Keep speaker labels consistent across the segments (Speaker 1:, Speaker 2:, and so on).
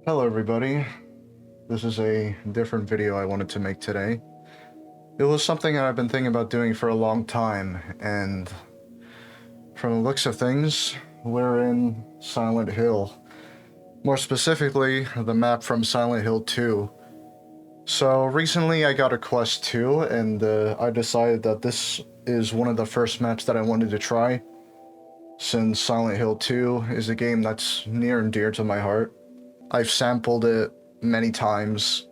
Speaker 1: Hello everybody, this is a different video I wanted to make today. It was something that I've been thinking about doing for a long time, and from the looks of things, we're in Silent Hill. More specifically, the map from Silent Hill 2. So recently I got a Quest 2, and I decided that this is one of the first maps that I wanted to try, since Silent Hill 2 is a game that's near and dear to my heart. I've sampled it many times,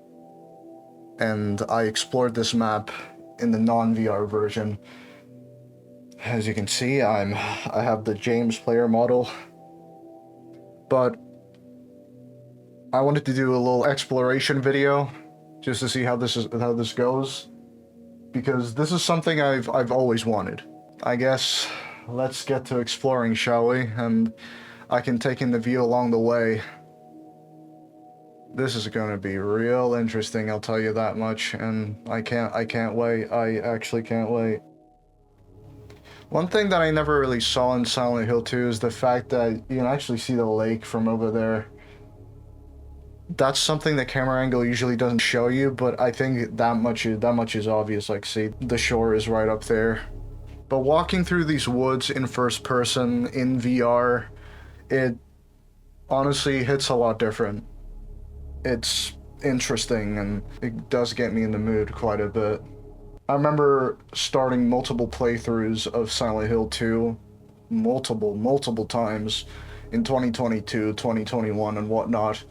Speaker 1: and I explored this map in the non-VR version. As you can see, I have the James player model, but I wanted to do a little exploration video just to see how this goes, because this is something I've always wanted. I guess let's get to exploring, shall we? And I can take in the view along the way. This is going to be real interesting, I'll tell you that much, and I can't wait. I actually can't wait. One thing that I never really saw in Silent Hill 2 is the fact that you can actually see the lake from over there. That's something the camera angle usually doesn't show you, but I think that much is obvious. Like, see, the shore is right up there. But walking through these woods in first person in VR, it honestly hits a lot different. It's interesting, and it does get me in the mood quite a bit. I remember starting multiple playthroughs of Silent Hill 2 multiple times in 2022, 2021, and whatnot,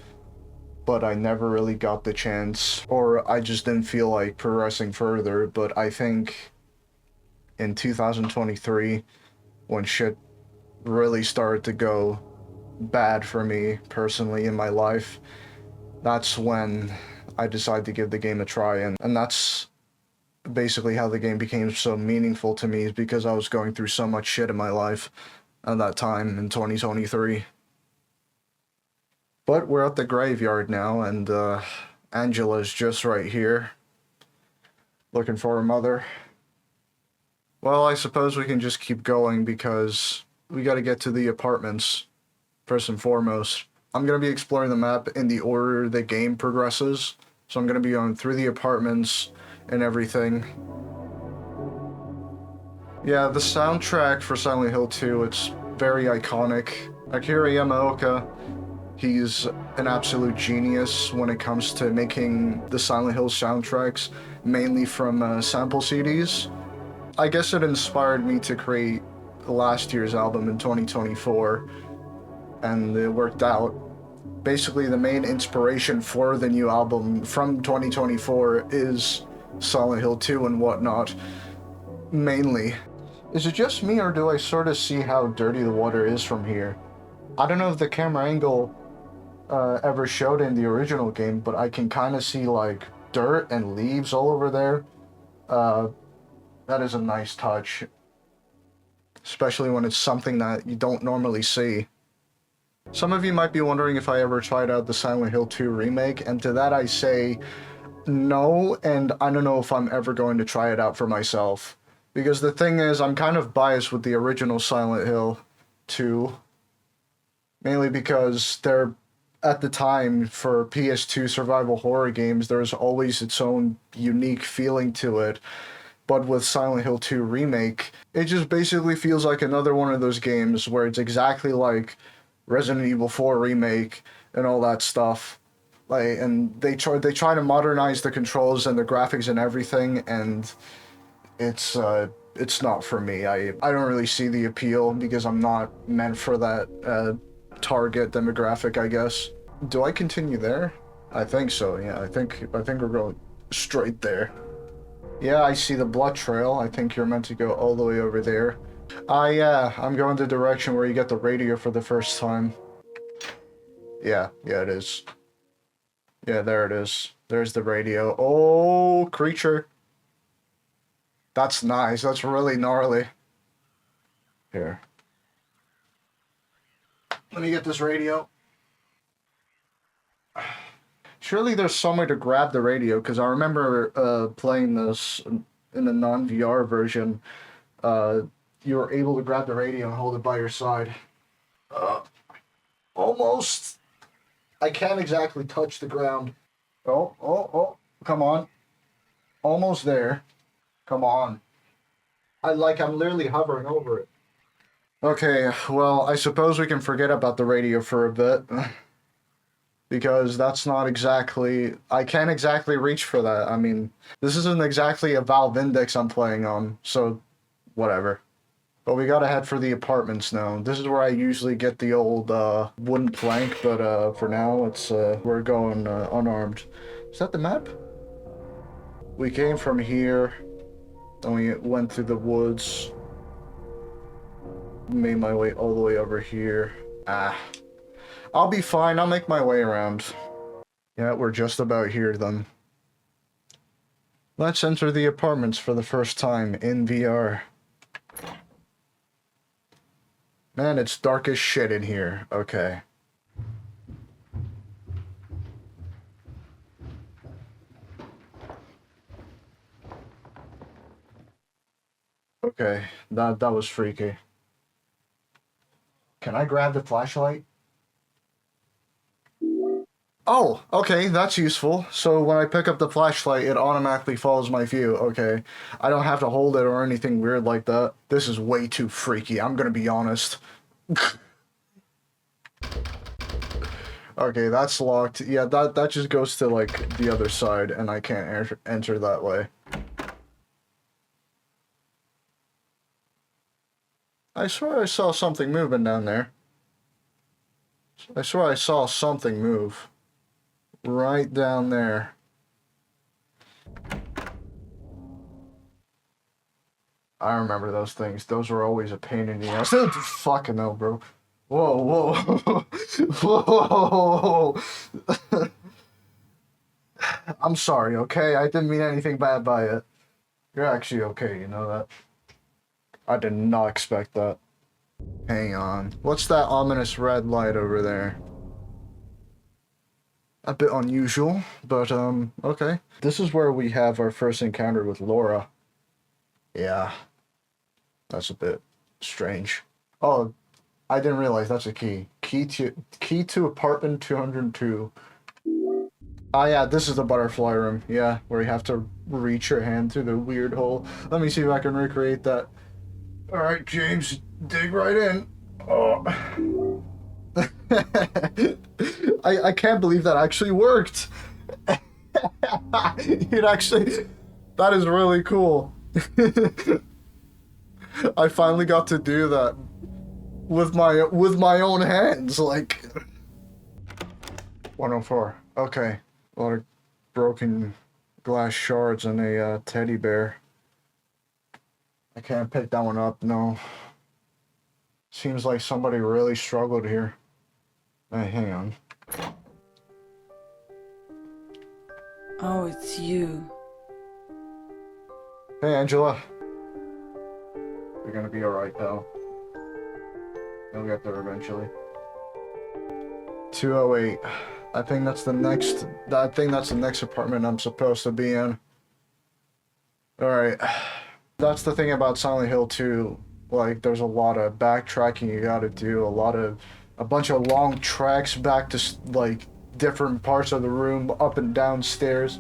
Speaker 1: but I never really got the chance, or I just didn't feel like progressing further. But I think in 2023, when shit really started to go bad for me personally in my life, that's when I decided to give the game a try, and that's basically how the game became so meaningful to me, is because I was going through so much shit in my life at that time in 2023. But we're at the graveyard now, and Angela's just right here, looking for her mother. Well, I suppose we can just keep going, because we gotta get to the apartments, first and foremost. I'm going to be exploring the map in the order the game progresses, so I'm going to be going through the apartments and everything. Yeah, the soundtrack for Silent Hill 2, it's very iconic. Akira Yamaoka, he's an absolute genius when it comes to making the Silent Hill soundtracks, mainly from sample CDs. I guess it inspired me to create last year's album in 2024, and it worked out. Basically, the main inspiration for the new album from 2024 is Silent Hill 2 and whatnot, mainly. Is it just me, or do I sort of see how dirty the water is from here? I don't know if the camera angle ever showed in the original game, but I can kind of see, like, dirt and leaves all over there. That is a nice touch, especially when it's something that you don't normally see. Some of you might be wondering if I ever tried out the Silent Hill 2 remake, and to that I say no, and I don't know if I'm ever going to try it out for myself. Because the thing is, I'm kind of biased with the original Silent Hill 2, mainly because at the time, for PS2 survival horror games, there's always its own unique feeling to it. But with Silent Hill 2 Remake, it just basically feels like another one of those games where it's exactly like Resident Evil 4 Remake and all that stuff. Like, and they try to modernize the controls and the graphics and everything, and it's not for me. I don't really see the appeal, because I'm not meant for that target demographic, I guess. Do I continue there? I think so. Yeah, I think we're going straight there. Yeah, I see the blood trail. I think you're meant to go all the way over there. Yeah, I'm going the direction where you get the radio for the first time. Yeah, it is. Yeah, there it is. There's the radio. Oh, creature. That's nice. That's really gnarly. Here. Let me get this radio. Surely there's some way to grab the radio, because I remember playing this in the non-VR version. You were able to grab the radio and hold it by your side. Almost. I can't exactly touch the ground. Oh, come on. Almost there. Come on. I'm literally hovering over it. Okay, well, I suppose we can forget about the radio for a bit. Because that's not exactly... I can't exactly reach for that. I mean, this isn't exactly a Valve Index I'm playing on, so whatever. But we gotta head for the apartments now. This is where I usually get the old wooden plank, but for now it's we're going unarmed. Is that the map? We came from here, and we went through the woods. Made my way all the way over here. I'll be fine. I'll make my way around. Yeah, we're just about here then. Let's enter the apartments for the first time in VR. Man, it's dark as shit in here. Okay. Okay, that was freaky. Can I grab the flashlight? Oh, okay, that's useful. So when I pick up the flashlight, it automatically follows my view. Okay. I don't have to hold it or anything weird like that. This is way too freaky, I'm gonna be honest. Okay, that's locked. Yeah, that just goes to, like, the other side, and I can't enter that way. I swear I saw something moving down there. I swear I saw something move. Right down there. I remember those things. Those were always a pain in the ass. Fucking hell, bro. Whoa. Whoa. I'm sorry, okay? I didn't mean anything bad by it. You're actually okay, you know that? I did not expect that. Hang on. What's that ominous red light over there? A bit unusual, but, okay. This is where we have our first encounter with Laura. Yeah. That's a bit strange. Oh, I didn't realize that's a key. Key to apartment 202. Ah, yeah, this is the butterfly room. Yeah, where you have to reach your hand through the weird hole. Let me see if I can recreate that. Alright, James, dig right in. Oh. I can't believe that actually worked. It actually... That is really cool. I finally got to do that with my own hands, like... 104. Okay. A lot of broken glass shards and a teddy bear. I can't pick that one up, no. Seems like somebody really struggled here. Hey, hang on.
Speaker 2: Oh, it's you.
Speaker 1: Hey, Angela. You're gonna be alright, pal. You'll get there eventually. 208. I think that's the next apartment I'm supposed to be in. Alright. That's the thing about Silent Hill 2. Like, there's a lot of backtracking you gotta do, a bunch of long tracks back to, like, different parts of the room, up and down stairs.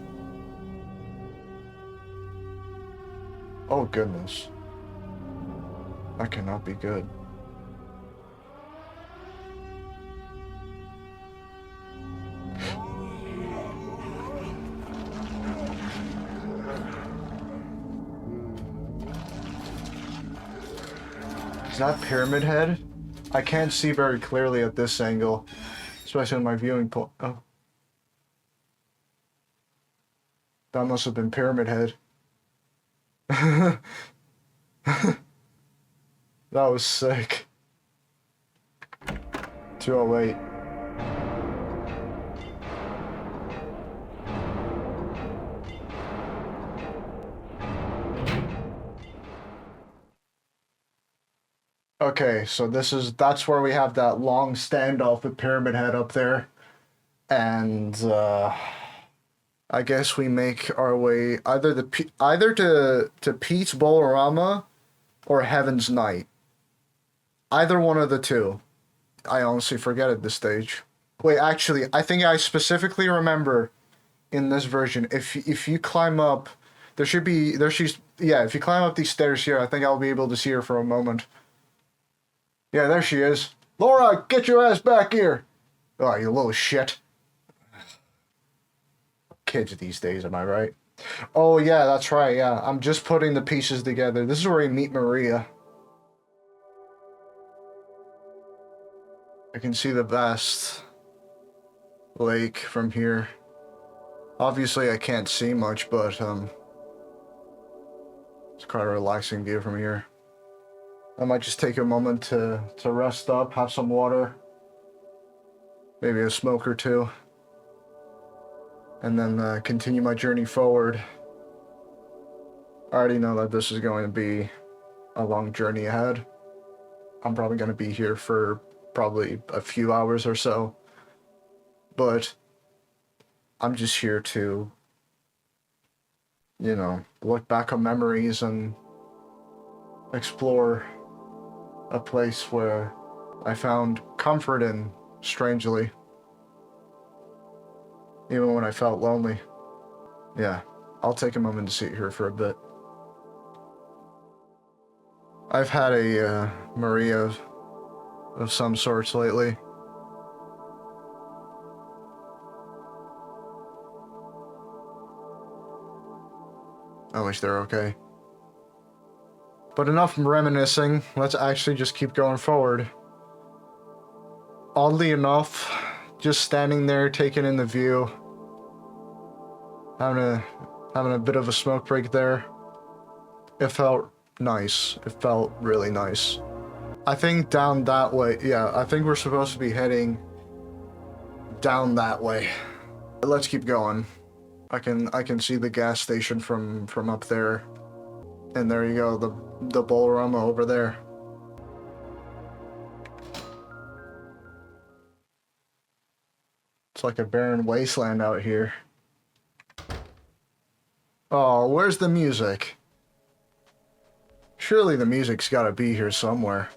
Speaker 1: Oh, goodness. That cannot be good. Is that Pyramid Head? I can't see very clearly at this angle, especially in my viewing point. Oh. That must have been Pyramid Head. That was sick. 208. Okay, so that's where we have that long standoff with Pyramid Head up there. And I guess we make our way either to Pete's Bowl-O-Rama or Heaven's Night. Either one of the two. I honestly forget at this stage. Wait, actually, I think I specifically remember in this version, if you climb up, yeah, if you climb up these stairs here, I think I'll be able to see her for a moment. Yeah, there she is. Laura, get your ass back here! Oh, you little shit. Kids these days, am I right? Oh, yeah, that's right, yeah. I'm just putting the pieces together. This is where we meet Maria. I can see the Vachss Lake from here. Obviously, I can't see much, but, it's quite a relaxing view from here. I might just take a moment to rest up, have some water, maybe a smoke or two, and then continue my journey forward. I already know that this is going to be a long journey ahead. I'm probably going to be here for probably a few hours or so, but I'm just here to, you know, look back on memories and explore a place where I found comfort in, strangely. Even when I felt lonely. Yeah, I'll take a moment to sit here for a bit. I've had a Maria of some sorts lately. I wish they're okay. But enough reminiscing, let's actually just keep going forward. Oddly enough, just standing there taking in the view, having a bit of a smoke break there, it felt nice. It felt really nice. I think down that way, yeah, I think we're supposed to be heading down that way. Let's keep going. I can see the gas station from up there. And there you go, the Bowl-O-Rama over there. It's like a barren wasteland out here. Oh, where's the music? Surely the music's gotta be here somewhere.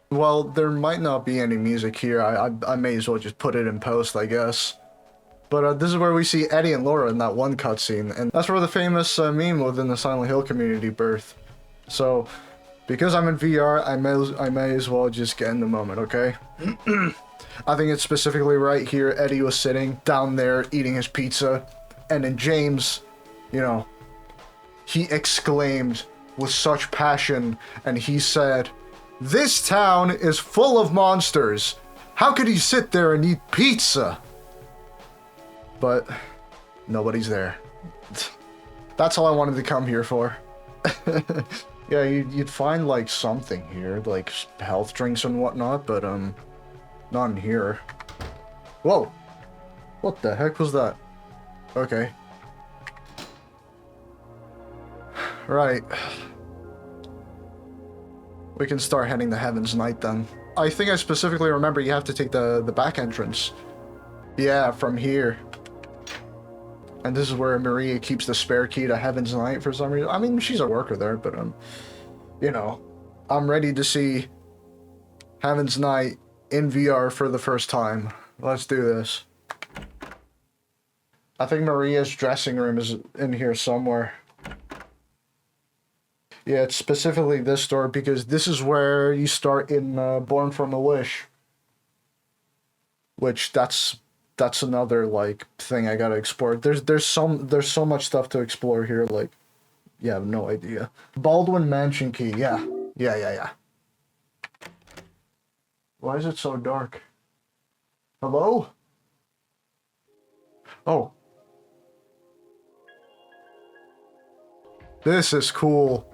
Speaker 1: Well, there might not be any music here. I may as well just put it in post, I guess. But this is where we see Eddie and Laura in that one cutscene, and that's where the famous meme within the Silent Hill community birthed. So, because I'm in VR, I may as well just get in the moment, okay? I think it's specifically right here. Eddie was sitting down there eating his pizza, and then James, you know, he exclaimed with such passion, and he said, "This town is full of monsters. How could he sit there and eat pizza?" But nobody's there. That's all I wanted to come here for. Yeah, you'd find like something here, like health drinks and whatnot, but not in here. Whoa! What the heck was that? Okay. Right. We can start heading to Heaven's Night then. I think I specifically remember you have to take the back entrance. Yeah, from here. And this is where Maria keeps the spare key to Heaven's Night for some reason. I mean, she's a worker there, but, you know, I'm ready to see Heaven's Night in VR for the first time. Let's do this. I think Maria's dressing room is in here somewhere. Yeah, it's specifically this door because this is where you start in Born from a Wish. Which, that's another, like, thing I gotta explore. There's so much stuff to explore here, like, you have no idea. Baldwin Mansion key, yeah. Yeah. Why is it so dark? Hello? Oh. This is cool.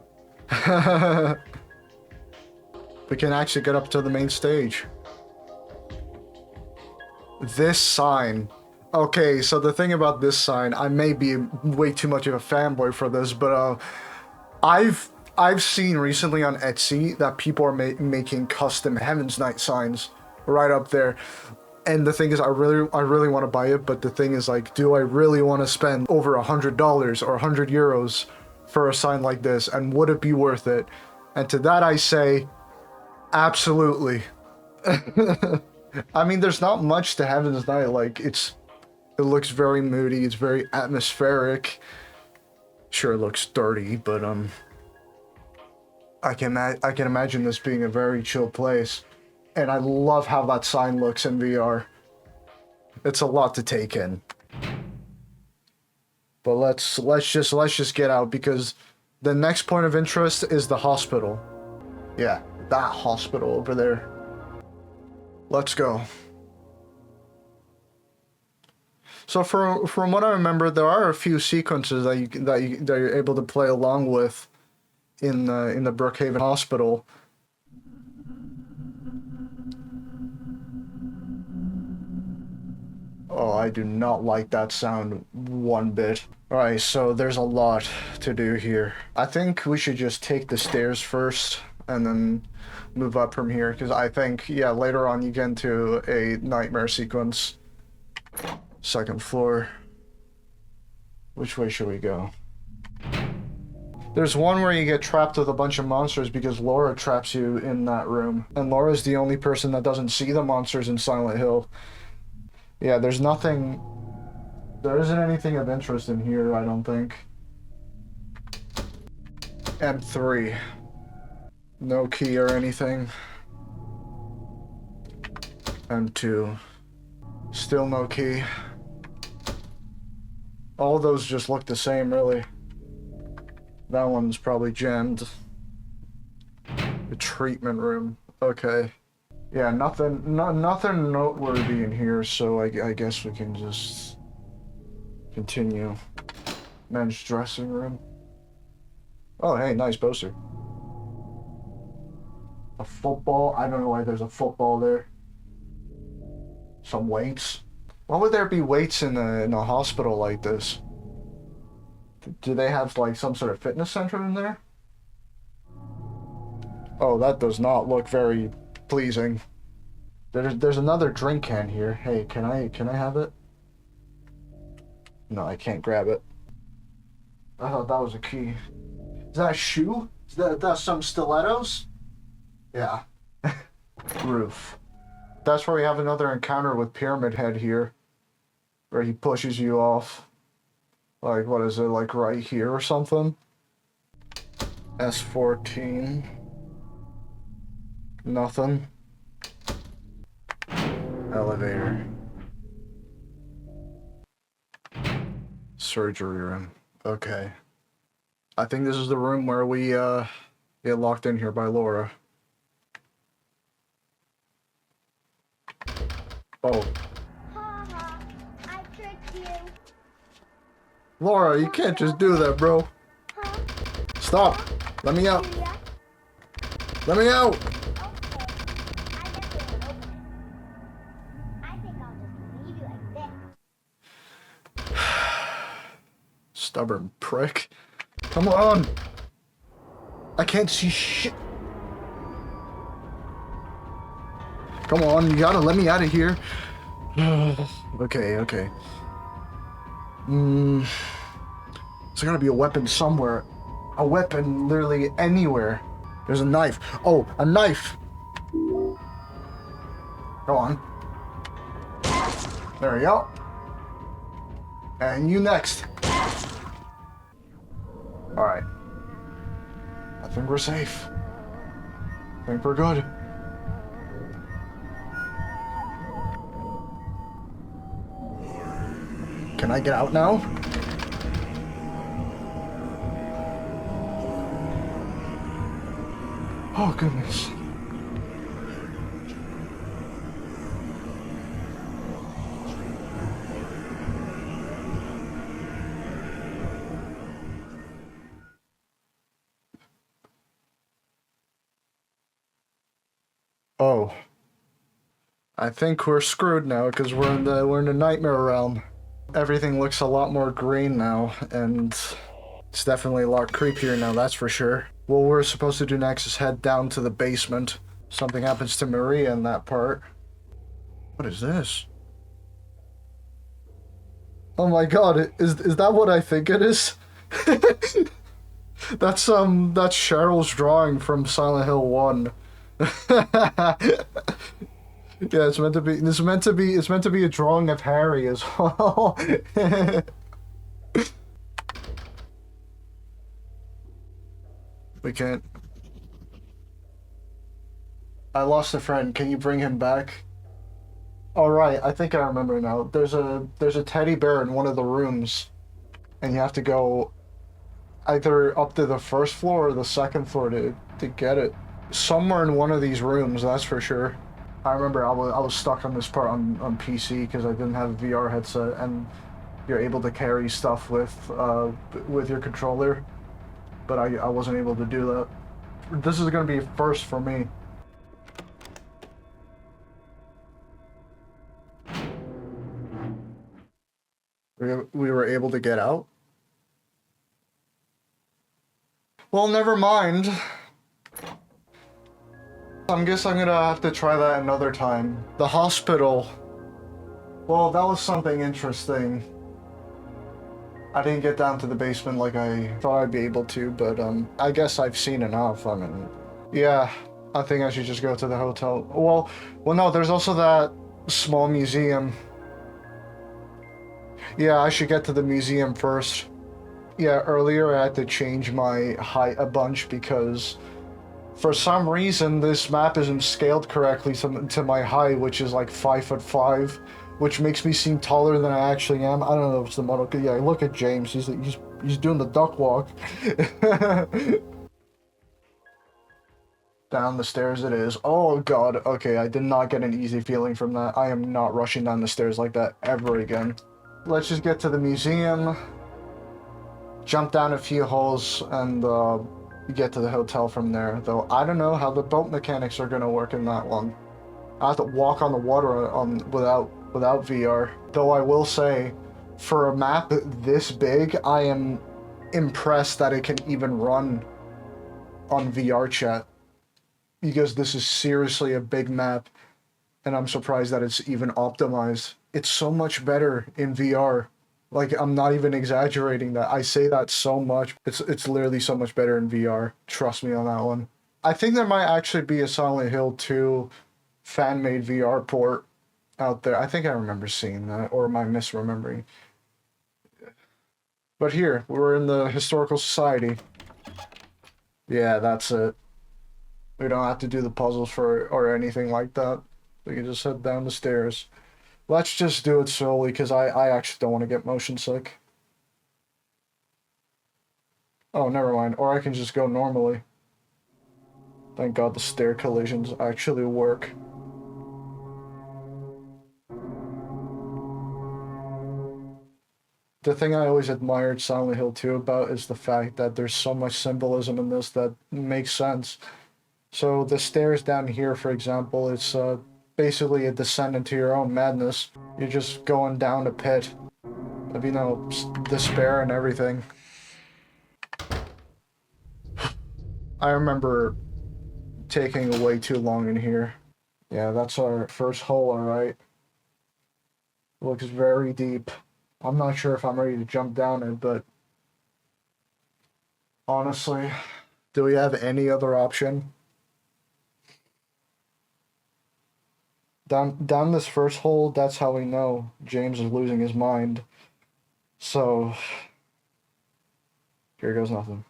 Speaker 1: We can actually get up to the main stage. This sign. Okay, so the thing about this sign, I may be way too much of a fanboy for this, but I've seen recently on Etsy that people are making custom Heaven's Night signs right up there. And the thing is, I really want to buy it, but the thing is, like, do I really want to spend over $100 or 100 euros for a sign like this, and would it be worth it? And to that I say, absolutely. I mean, there's not much to Heaven's Night. Like, it looks very moody. It's very atmospheric. Sure, it looks dirty, but I can imagine this being a very chill place. And I love how that sign looks in VR. It's a lot to take in. But let's just get out, because the next point of interest is the hospital. Yeah, that hospital over there. Let's go. So from what I remember, there are a few sequences that you're able to play along with in the Brookhaven Hospital. Oh, I do not like that sound one bit. Alright, so there's a lot to do here. I think we should just take the stairs first and then move up from here, because I think, yeah, later on you get into a nightmare sequence. Second floor. Which way should we go? There's one where you get trapped with a bunch of monsters because Laura traps you in that room. And Laura's the only person that doesn't see the monsters in Silent Hill. Yeah, there isn't anything of interest in here, I don't think. M3. No key or anything. M2. Still no key. All those just look the same, really. That one's probably jammed. The treatment room. Okay. Yeah, nothing noteworthy in here, so I guess we can just continue. Men's dressing room. Oh, hey, nice poster. A football. I don't know why there's a football there. Some weights. Why would there be weights in a hospital like this? Do they have like some sort of fitness center in there? Oh, that does not look very pleasing. There's another drink can here. Hey, can I have it? No, I can't grab it. I thought that was a key. Is that a shoe? Is that some stilettos? Yeah. Roof. That's where we have another encounter with Pyramid Head here. Where he pushes you off. Like, what is it, like right here or something? S14. Nothing. Elevator. Surgery room. Okay. I think this is the room where we get locked in here by Laura. Oh.
Speaker 3: Ha, I tricked you.
Speaker 1: Laura, you can't just do that, bro.
Speaker 3: Huh?
Speaker 1: Stop. Let me out.
Speaker 3: Yeah.
Speaker 1: Let me out.
Speaker 3: Okay. I guess it would open it. I think I'll just leave you like this.
Speaker 1: Stubborn prick. Come on. I can't see shit. Come on, you gotta let me out of here. Okay. There's gotta be a weapon somewhere. A weapon literally anywhere. There's a knife. Oh, a knife! Go on. There we go. And you next. Alright. I think we're safe. I think we're good. Can I get out now? Oh, goodness. Oh. I think we're screwed now because we're in the nightmare realm. Everything looks a lot more green now, and it's definitely a lot creepier now, that's for sure. What we're supposed to do next is head down to the basement. Something happens to Maria in that part. What is this? Oh my god, is that what I think it is? That's Cheryl's drawing from Silent Hill 1. Yeah, it's meant to be. It's meant to be. It's meant to be a drawing of Harry as well. We can't. I lost a friend. Can you bring him back? All right, I think I remember now. There's a teddy bear in one of the rooms, and you have to go either up to the first floor or the second floor to get it. Somewhere in one of these rooms, that's for sure. I remember I was stuck on this part on PC because I didn't have a VR headset, and you're able to carry stuff with your controller, but I wasn't able to do that. This is gonna be a first for me. We were able to get out? Well, never mind. I guess I'm gonna have to try that another time. The hospital. Well, that was something interesting. I didn't get down to the basement like I thought I'd be able to, but I guess I've seen enough. I mean, yeah, I think I should just go to the hotel. Well, no, there's also that small museum. Yeah, I should get to the museum first. Yeah, earlier I had to change my height a bunch because for some reason this map isn't scaled correctly to my height, which is like 5'5", which makes me seem taller than I actually am. I don't know if it's the model. Yeah, look at James. He's doing the duck walk. Down the stairs it is. Oh god. Okay, I did not get an easy feeling from that. I am not rushing down the stairs like that ever again. Let's just get to the museum, jump down a few holes, and get to the hotel from there. Though I don't know how the boat mechanics are gonna work in that one. I have to walk on the water without VR. Though I will say, for a map this big, I am impressed that it can even run on VRChat, because this is seriously a big map, and I'm surprised that it's even optimized. It's so much better in VR. Like, I'm not even exaggerating that. I say that so much. It's literally so much better in VR. Trust me on that one. I think there might actually be a Silent Hill 2 fan-made VR port out there. I think I remember seeing that, or am I misremembering? But here, we're in the Historical Society. Yeah, that's it. We don't have to do the puzzles or anything like that. We can just head down the stairs. Let's just do it slowly, because I actually don't want to get motion sick. Oh, never mind. Or I can just go normally. Thank God the stair collisions actually work. The thing I always admired Silent Hill 2 about is the fact that there's so much symbolism in this that makes sense. So the stairs down here, for example, it's basically a descent into your own madness. You're just going down a pit of, you know, despair and everything. I remember taking way too long in here. Yeah, that's our first hole, alright. Looks very deep. I'm not sure if I'm ready to jump down it, but honestly, do we have any other option? Down this first hole, that's how we know James is losing his mind. So, here goes nothing.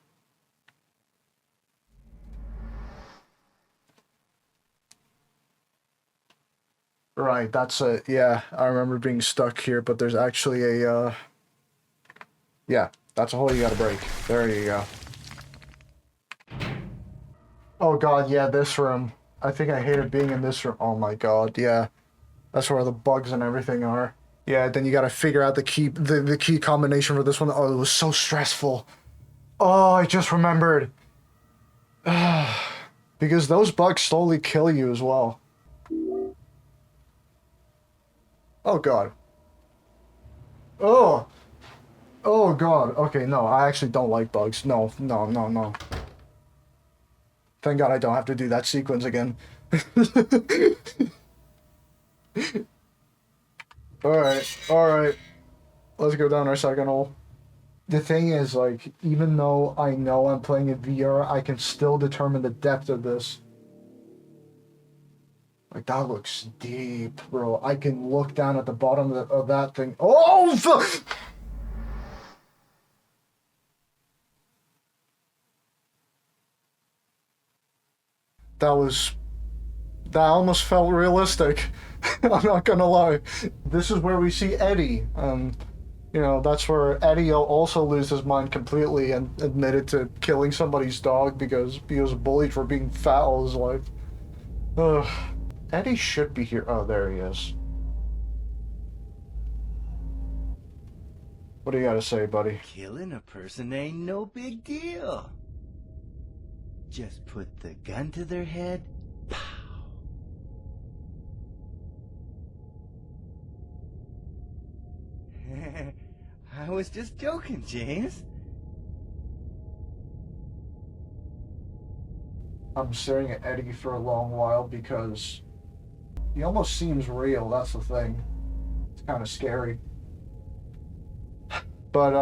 Speaker 1: Right, that's it. Yeah, I remember being stuck here, but there's actually a, yeah, that's a hole you gotta break. There you go. Oh god, yeah, this room. I think I hated being in this room. Oh my god, yeah. That's where the bugs and everything are. Yeah, then you gotta figure out the key combination for this one. Oh, it was so stressful. Oh, I just remembered. Because those bugs slowly kill you as well. Oh god. Oh! Oh god. Okay, no, I actually don't like bugs. No. Thank God I don't have to do that sequence again. Alright. Let's go down our second hole. The thing is, like, even though I know I'm playing in VR, I can still determine the depth of this. Like, that looks deep, bro. I can look down at the bottom of that thing. Oh, fuck! That almost felt realistic. I'm not gonna lie. This is where we see Eddie. You know, that's where Eddie will also lose his mind completely and admitted to killing somebody's dog because he was bullied for being fat all his life. Ugh. Eddie should be here. Oh, there he is. What do you gotta say, buddy?
Speaker 4: Killing a person ain't no big deal. Just put the gun to their head. Pow. I was just joking, James.
Speaker 1: I'm staring at Eddie for a long while because he almost seems real, that's the thing. It's kind of scary. But,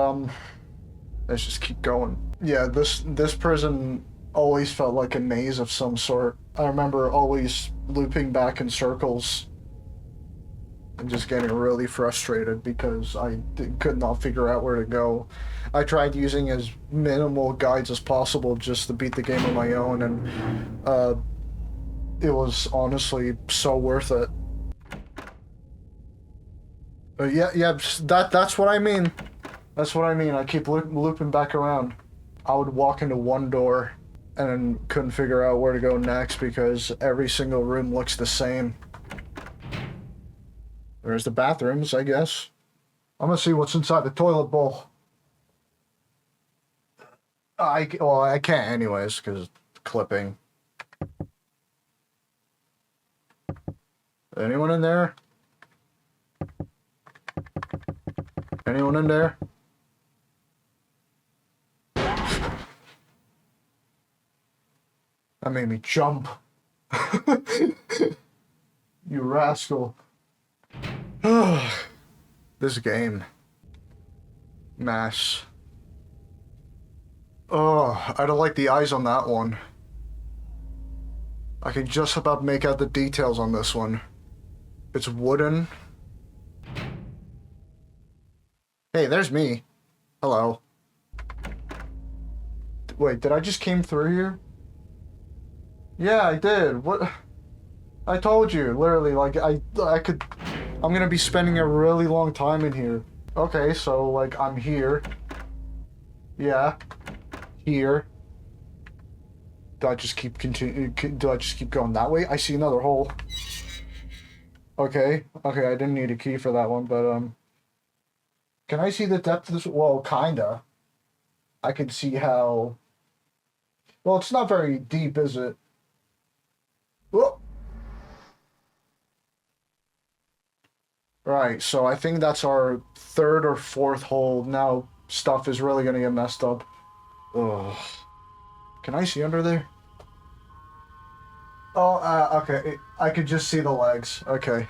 Speaker 1: let's just keep going. Yeah, this prison always felt like a maze of some sort. I remember always looping back in circles and just getting really frustrated because I could not figure out where to go. I tried using as minimal guides as possible just to beat the game on my own, and it was honestly so worth it. Yeah, that's what I mean. That's what I mean. I keep looping back around. I would walk into one door and then couldn't figure out where to go next because every single room looks the same. There's the bathrooms, I guess. I'm gonna see what's inside the toilet bowl. Well, I can't anyways, because clipping. Anyone in there? Anyone in there? That made me jump. You rascal. This game. Mass. Oh, I don't like the eyes on that one. I can just about make out the details on this one. It's wooden. Hey, there's me. Hello. Wait, did I just came through here? Yeah, I did. What? I told you, literally, like, I'm gonna be spending a really long time in here. Okay, so, like, I'm here. Yeah. Here. Do I just keep going that way? I see another hole. Okay, I didn't need a key for that one, but, can I see the depth of this? Well, kinda. I can see how... Well, it's not very deep, is it? Whoa! Right, so I think that's our third or fourth hole. Now stuff is really gonna get messed up. Ugh. Can I see under there? Oh, okay. I could just see the legs. Okay.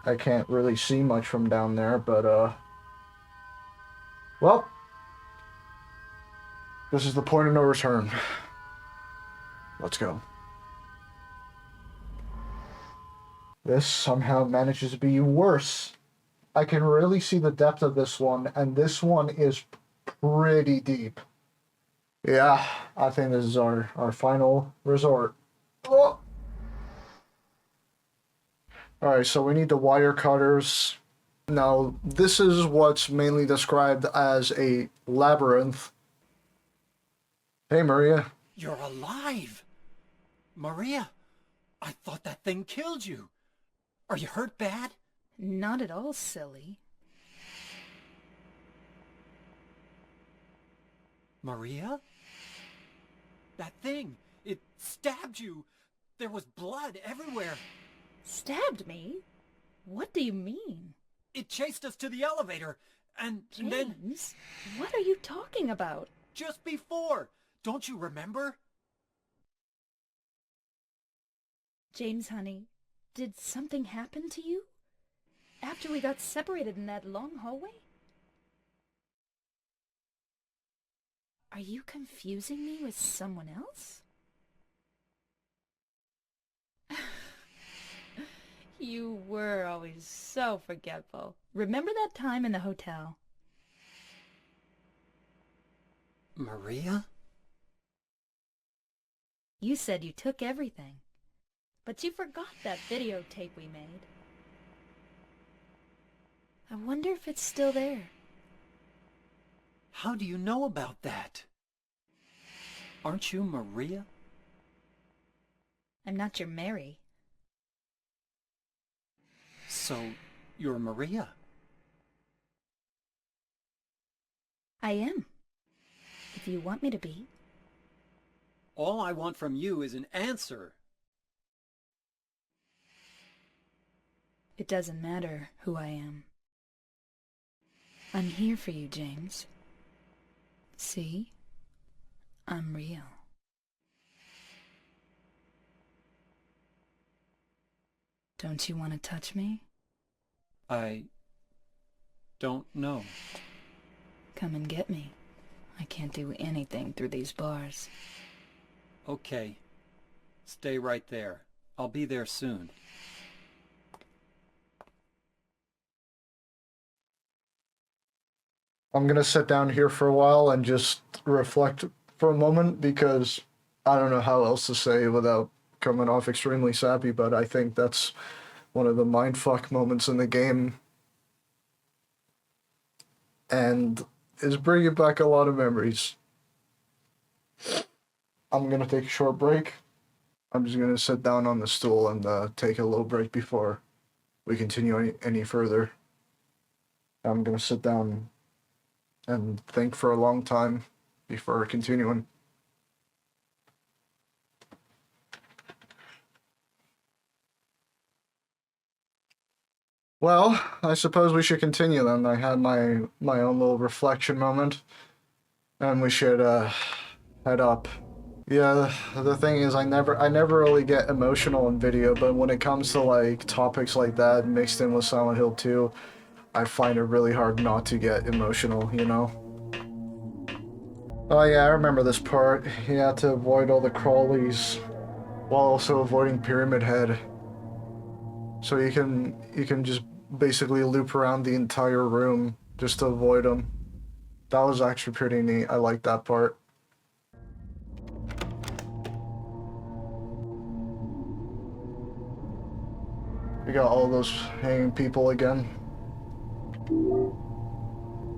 Speaker 1: I can't really see much from down there, but, well, this is the point of no return. Let's go. This somehow manages to be worse. I can really see the depth of this one, and this one is pretty deep. Yeah, I think this is our final resort. Oh. Alright, so we need the wire cutters. Now, this is what's mainly described as a labyrinth. Hey, Maria.
Speaker 5: You're alive! Maria, I thought that thing killed you. Are you hurt bad?
Speaker 6: Not at all, silly.
Speaker 5: Maria? That thing, it stabbed you. There was blood everywhere.
Speaker 6: Stabbed me? What do you mean?
Speaker 5: It chased us to the elevator, and then...
Speaker 6: James, what are you talking about?
Speaker 5: Just before. Don't you remember?
Speaker 6: James, honey, did something happen to you? After we got separated in that long hallway? Are you confusing me with someone else? You were always so forgetful. Remember that time in the hotel?
Speaker 5: Maria?
Speaker 6: You said you took everything, but you forgot that videotape we made. I wonder if it's still there.
Speaker 5: How do you know about that? Aren't you Maria?
Speaker 6: I'm not your Mary.
Speaker 5: So, you're Maria?
Speaker 6: I am. If you want me to be.
Speaker 5: All I want from you is an answer.
Speaker 6: It doesn't matter who I am. I'm here for you, James. See? I'm real. Don't you want to touch me?
Speaker 5: I don't know.
Speaker 6: Come and get me. I can't do anything through these bars.
Speaker 5: Okay. Stay right there. I'll be there soon.
Speaker 1: I'm gonna sit down here for a while and just reflect for a moment because I don't know how else to say it without coming off extremely sappy, but I think that's one of the mindfuck moments in the game. And is bringing back a lot of memories. I'm gonna take a short break. I'm just gonna sit down on the stool and take a little break before we continue any further. I'm gonna sit down and think for a long time before continuing. Well, I suppose we should continue then. I had my own little reflection moment, and we should head up. Yeah, the thing is, I never really get emotional in video, but when it comes to like topics like that mixed in with Silent Hill 2, I find it really hard not to get emotional, you know? Oh yeah, I remember this part. You had to avoid all the crawlies while also avoiding Pyramid Head. So you can just basically loop around the entire room just to avoid them. That was actually pretty neat. I liked that part. We got all those hanging people again.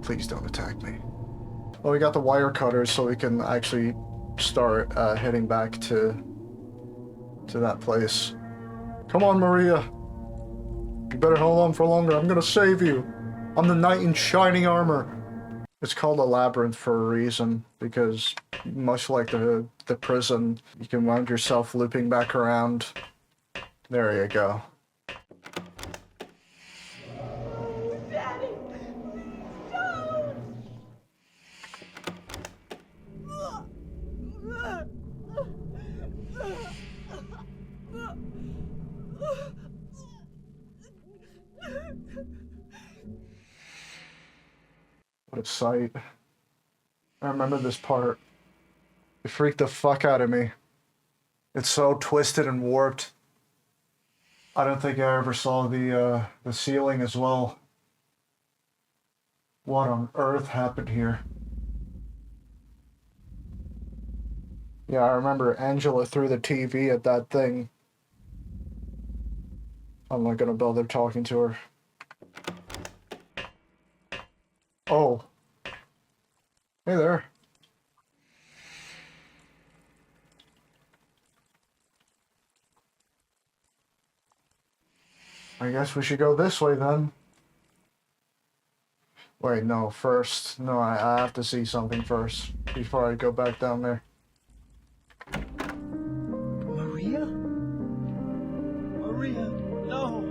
Speaker 1: Please don't attack me. Well, we got the wire cutters so we can actually start heading back to that place. Come on, Maria. You better hold on for longer. I'm gonna save you. I'm the knight in shining armor. It's called a labyrinth for a reason, because much like the prison, you can wind yourself looping back around. There you go.
Speaker 3: Daddy, don't!
Speaker 1: What a sight. I remember this part. It freaked the fuck out of me. It's so twisted and warped. I don't think I ever saw the ceiling as well. What on earth happened here? Yeah, I remember Angela threw the TV at that thing. I'm not gonna bother talking to her. Oh. Hey there. I guess we should go this way then. Wait, no, first. No, I have to see something first before I go back down there.
Speaker 5: Maria? Maria, no!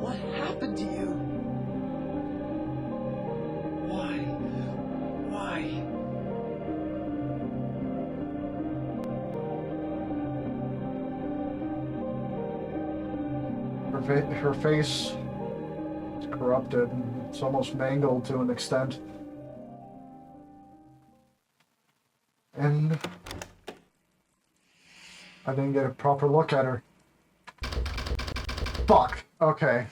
Speaker 5: What happened to you? Why? Why?
Speaker 1: Her face is corrupted. It's almost mangled to an extent. And I didn't get a proper look at her. Fuck. Okay.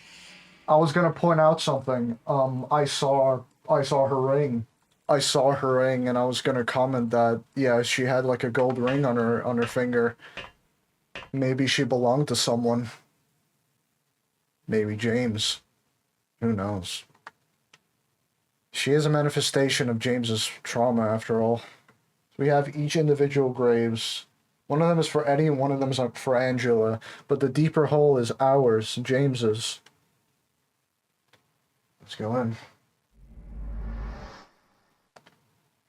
Speaker 1: I was gonna point out something. I saw her ring. I saw her ring, and I was gonna comment that, yeah, she had like a gold ring on her finger. Maybe she belonged to someone. Maybe James. Who knows? She is a manifestation of James's trauma, after all. We have each individual graves. One of them is for Eddie, and one of them is for Angela. But the deeper hole is ours, James's. Let's go in.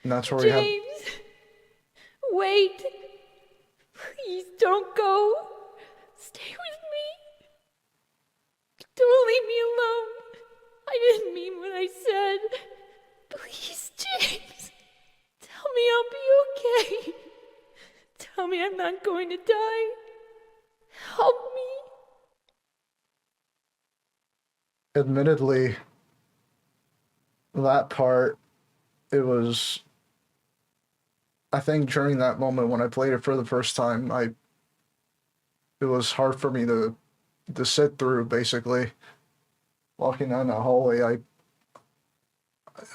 Speaker 1: And that's where we have...
Speaker 6: James! Wait! Please don't go! Stay with me! Don't leave me alone! I didn't mean what I said! Please, James! Tell me I'll be okay! Tell me I'm not going to die! Help me!
Speaker 1: Admittedly, that part, it was... I think during that moment when I played it for the first time, it was hard for me to sit through, basically. Walking down that hallway,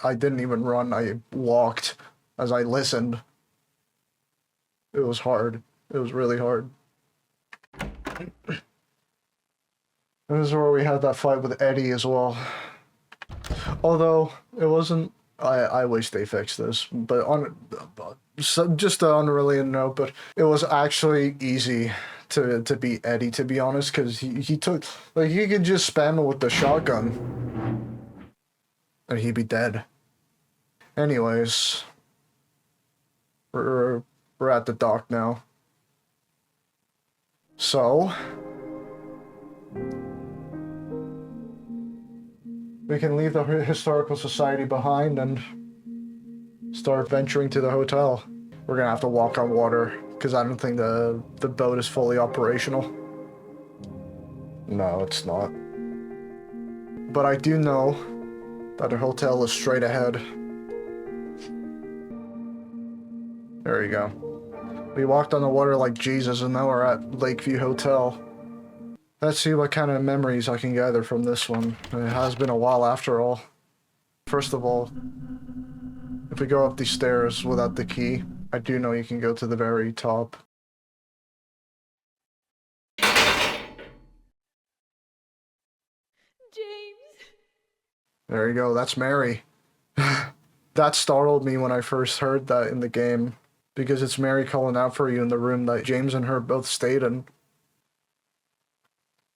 Speaker 1: I didn't even run, I walked as I listened. It was hard. It was really hard. This is where we had that fight with Eddie as well. Although, it wasn't... I wish they fixed this, but just on a unrelated note, but it was actually easy to beat Eddie, to be honest, because he took... Like, he could just spam it with the shotgun, and he'd be dead. Anyways, we're at the dock now. So... we can leave the Historical Society behind and start venturing to the hotel. We're gonna have to walk on water, because I don't think the boat is fully operational. No, it's not. But I do know that the hotel is straight ahead. There you go. We walked on the water like Jesus, and now we're at Lakeview Hotel. Let's see what kind of memories I can gather from this one. It has been a while after all. First of all, if we go up these stairs without the key, I do know you can go to the very top.
Speaker 6: James!
Speaker 1: There you go, that's Mary. That startled me when I first heard that in the game, because it's Mary calling out for you in the room that James and her both stayed in.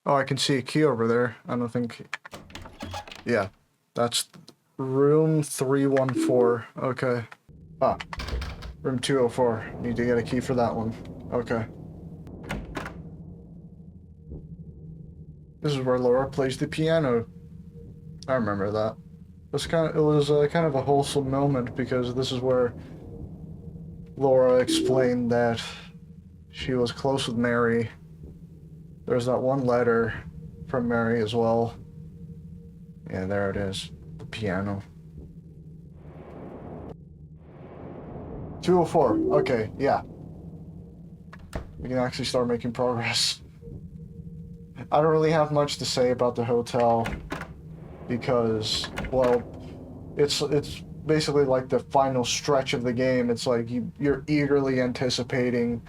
Speaker 1: Oh, I can see a key over there. I don't think... Yeah, that's room 314. Okay. Ah, room 204. Need to get a key for that one. Okay. This is where Laura plays the piano. I remember that. It was kind of a wholesome moment, because this is where Laura explained that she was close with Mary. There's that one letter from Mary as well. Yeah, there it is. The piano. 204. Okay, yeah. We can actually start making progress. I don't really have much to say about the hotel, because, well, it's basically like the final stretch of the game. It's like you're eagerly anticipating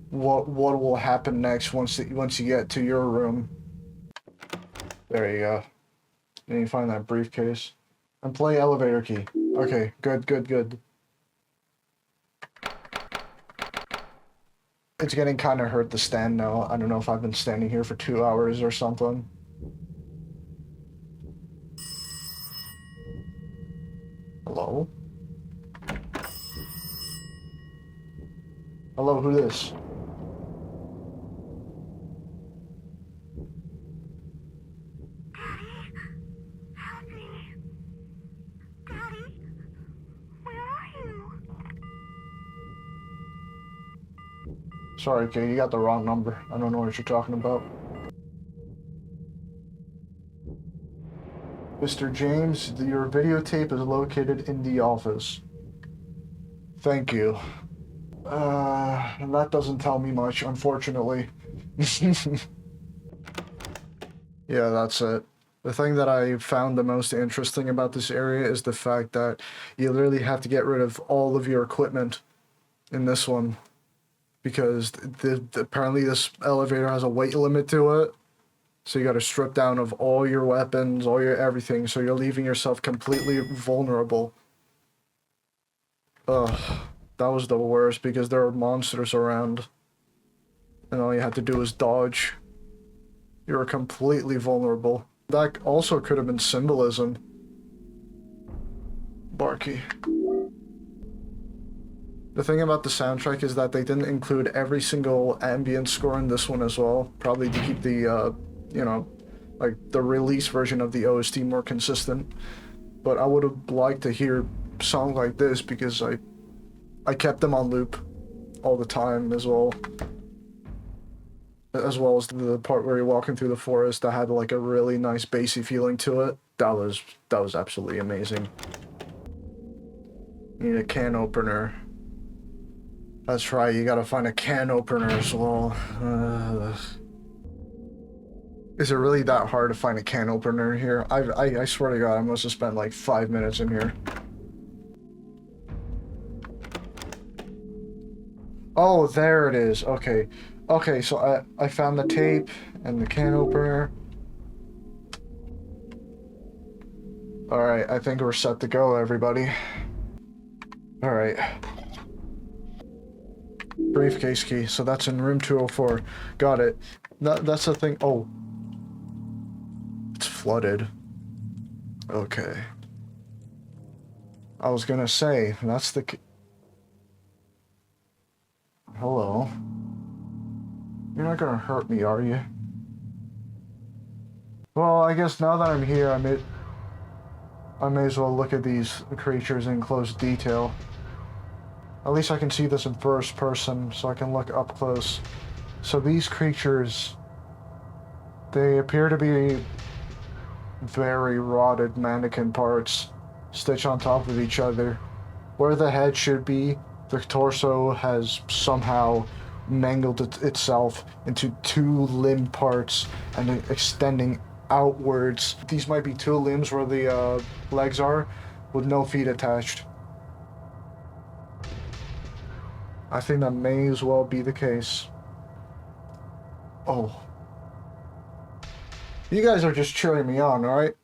Speaker 1: what will happen next once you get to your room. There you go. And you find that briefcase. And play elevator key. Okay, good. It's getting kind of hurt to stand now. I don't know if I've been standing here for 2 hours or something. Hello? Hello, who this? Sorry, Kay, you got the wrong number. I don't know what you're talking about. Mr. James, your videotape is located in the office. Thank you. That doesn't tell me much, unfortunately. Yeah, that's it. The thing that I found the most interesting about this area is the fact that you literally have to get rid of all of your equipment in this one because apparently this elevator has a weight limit to it. So you got to strip down of all your weapons, all your everything, so you're leaving yourself completely vulnerable. Ugh, that was the worst because there are monsters around, and all you had to do was dodge. You were completely vulnerable. That also could have been symbolism. Barky. The thing about the soundtrack is that they didn't include every single ambient score in this one as well, probably to keep the, you know, like the release version of the OST more consistent. But I would have liked to hear songs like this because I kept them on loop all the time as well. As well as the part where you're walking through the forest that had like a really nice bassy feeling to it. That was absolutely amazing. You need a can opener. That's right, you gotta find a can opener as well. Is it really that hard to find a can opener here? I swear to God, I must have spent like 5 minutes in here. Oh, there it is. Okay. Okay, so I found the tape and the can opener. Alright, I think we're set to go, everybody. Alright. Briefcase key, so that's in room 204. Got it. That's the thing. Oh. It's flooded. Okay. I was gonna say, that's the... Hello. You're not gonna hurt me, are you? Well, I guess now that I'm here, I may as well look at these creatures in close detail. At least I can see this in first person, so I can look up close. So these creatures, they appear to be very rotted mannequin parts stitched on top of each other. Where the head should be, the torso has somehow mangled itself into two limb parts and extending outwards. These might be two limbs where the legs are, with no feet attached. I think that may as well be the case. Oh. You guys are just cheering me on, alright?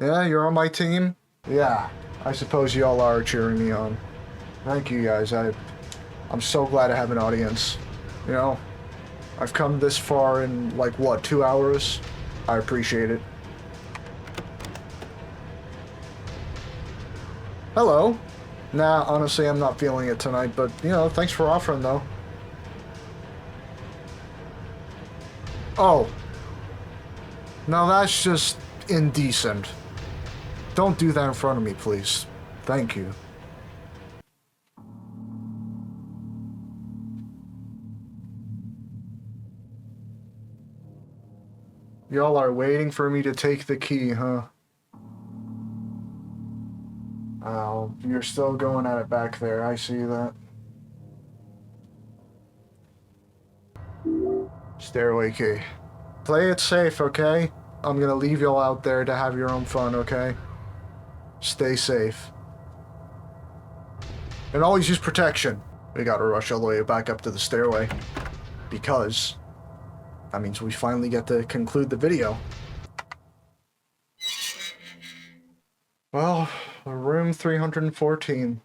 Speaker 1: Yeah, you're on my team? Yeah, I suppose y'all are cheering me on. Thank you guys, I'm so glad I have an audience. You know, I've come this far in, like, what, 2 hours? I appreciate it. Hello. Nah, honestly, I'm not feeling it tonight, but, you know, thanks for offering, though. Oh. Now that's just indecent. Don't do that in front of me, please. Thank you. Y'all are waiting for me to take the key, huh? Oh, you're still going at it back there. I see that. Stairway key. Play it safe, okay? I'm gonna leave y'all out there to have your own fun, okay? Stay safe. And always use protection. We gotta rush all the way back up to the stairway. Because that means we finally get to conclude the video. Well, room 314.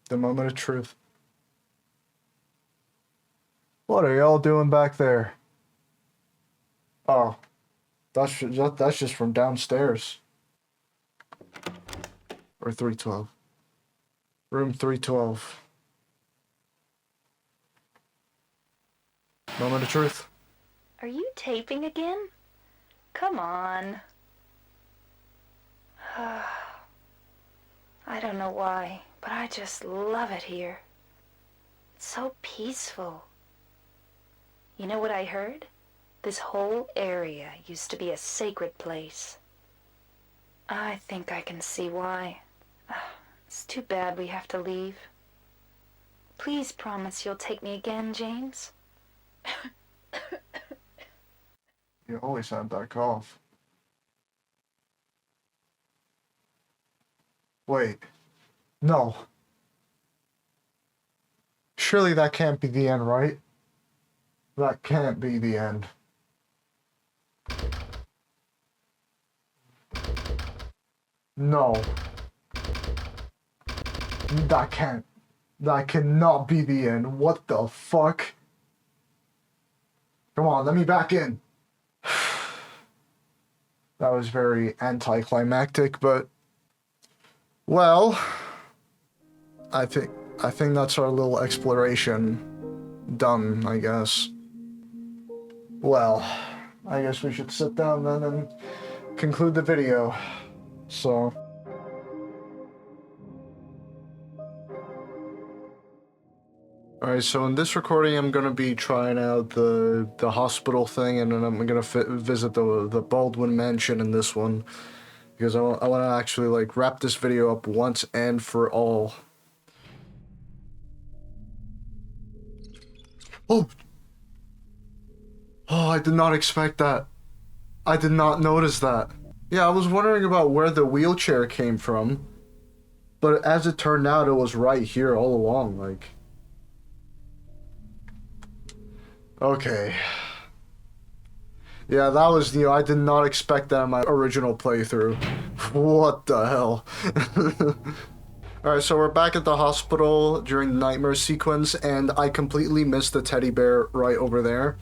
Speaker 1: The moment of truth. What are y'all doing back there? Oh, that's just from downstairs. Or 312. Room 312. Moment of truth.
Speaker 7: Are you taping again? Come on. I don't know why, but I just love it here. It's so peaceful. You know what I heard? This whole area used to be a sacred place. I think I can see why. It's too bad we have to leave. Please promise you'll take me again, James.
Speaker 1: You always had that cough. Wait. No. Surely that can't be the end, right? That can't be the end. No. That can't. That cannot be the end. What the fuck? Come on, let me back in. That was very anticlimactic, but... Well... I think that's our little exploration done, I guess. Well, I guess we should sit down then and conclude the video. So... Alright, so in this recording I'm gonna be trying out the hospital thing, and then I'm gonna visit the Baldwin Mansion in this one. Because I want to actually, like, wrap this video up once and for all. Oh! Oh, I did not expect that. I did not notice that. Yeah, I was wondering about where the wheelchair came from. But as it turned out, it was right here all along, like... Okay. Yeah, that was, I did not expect that in my original playthrough. What the hell? Alright, so we're back at the hospital during the nightmare sequence, and I completely missed the teddy bear right over there.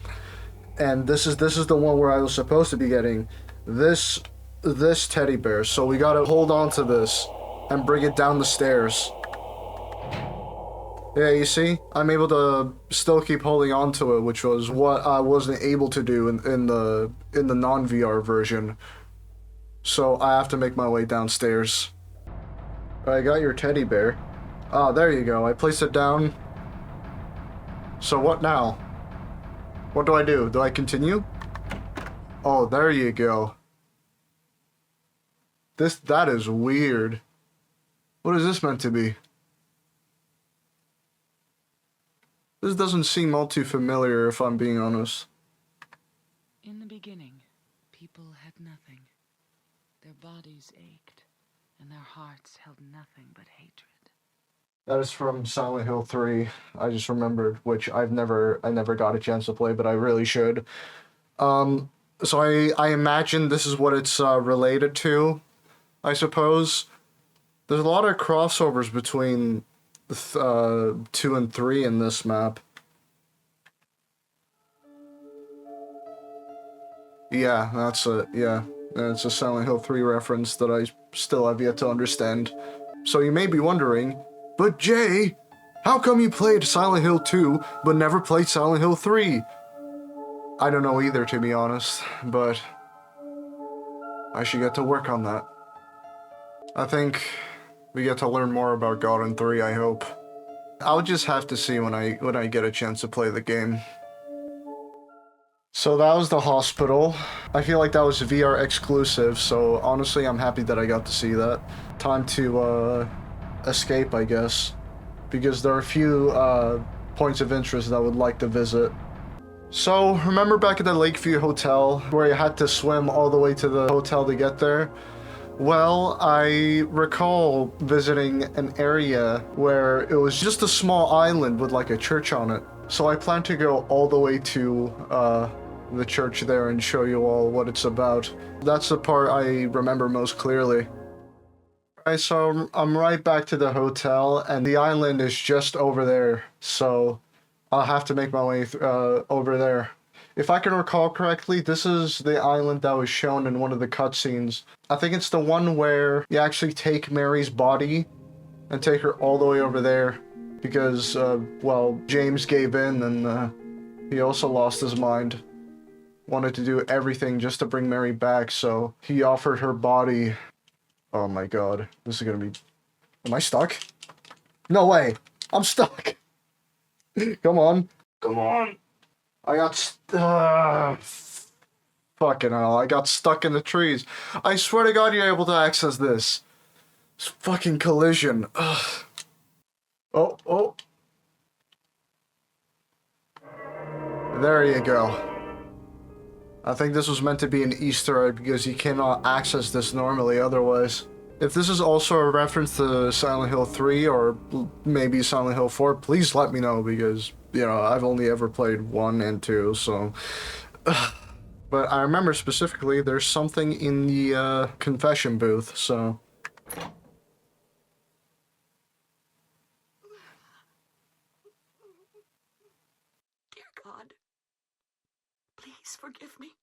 Speaker 1: And this is the one where I was supposed to be getting this teddy bear. So we gotta hold on to this and bring it down the stairs. Yeah, you see? I'm able to still keep holding on to it, which was what I wasn't able to do in the non-VR version. So I have to make my way downstairs. I got your teddy bear. Ah, there you go. I placed it down. So what now? What do I do? Do I continue? Oh, there you go. That is weird. What is this meant to be? This doesn't seem all too familiar, if I'm being honest.
Speaker 2: In the beginning, people had nothing. Their bodies ached, and their hearts held nothing but hatred.
Speaker 1: That is from Silent Hill 3. I just remembered, which I never got a chance to play, but I really should. So I imagine this is what it's related to, I suppose. There's a lot of crossovers between 2 and 3 in this map. Yeah, that's a Silent Hill 3 reference that I still have yet to understand. So you may be wondering, but Jay, how come you played Silent Hill 2 but never played Silent Hill 3? I don't know either, to be honest, but I should get to work on that. I think we get to learn more about God in 3, I hope. I'll just have to see when I get a chance to play the game. So that was the hospital. I feel like that was VR exclusive, so honestly I'm happy that I got to see that. Time to escape, I guess, because there are a few points of interest that I would like to visit. So, remember back at the Lakeview Hotel, where you had to swim all the way to the hotel to get there? Well, I recall visiting an area where it was just a small island with like a church on it. So I plan to go all the way to the church there and show you all what it's about. That's the part I remember most clearly. Alright, so I'm right back to the hotel, and the island is just over there, so I'll have to make my way over there. If I can recall correctly, this is the island that was shown in one of the cutscenes. I think it's the one where you actually take Mary's body and take her all the way over there because, well, James gave in and he also lost his mind. Wanted to do everything just to bring Mary back, so he offered her body. Oh my god, this is gonna be... Am I stuck? No way! I'm stuck! Come on. Come on! I got fucking hell, I got stuck in the trees. I swear to god you're able to access this. This fucking collision. Ugh. Oh. There you go. I think this was meant to be an Easter egg because you cannot access this normally otherwise. If this is also a reference to Silent Hill 3 or maybe Silent Hill 4, please let me know because, you know, I've only ever played 1 and 2, so... But I remember specifically there's something in the confession booth, so...
Speaker 8: Dear God, please forgive me.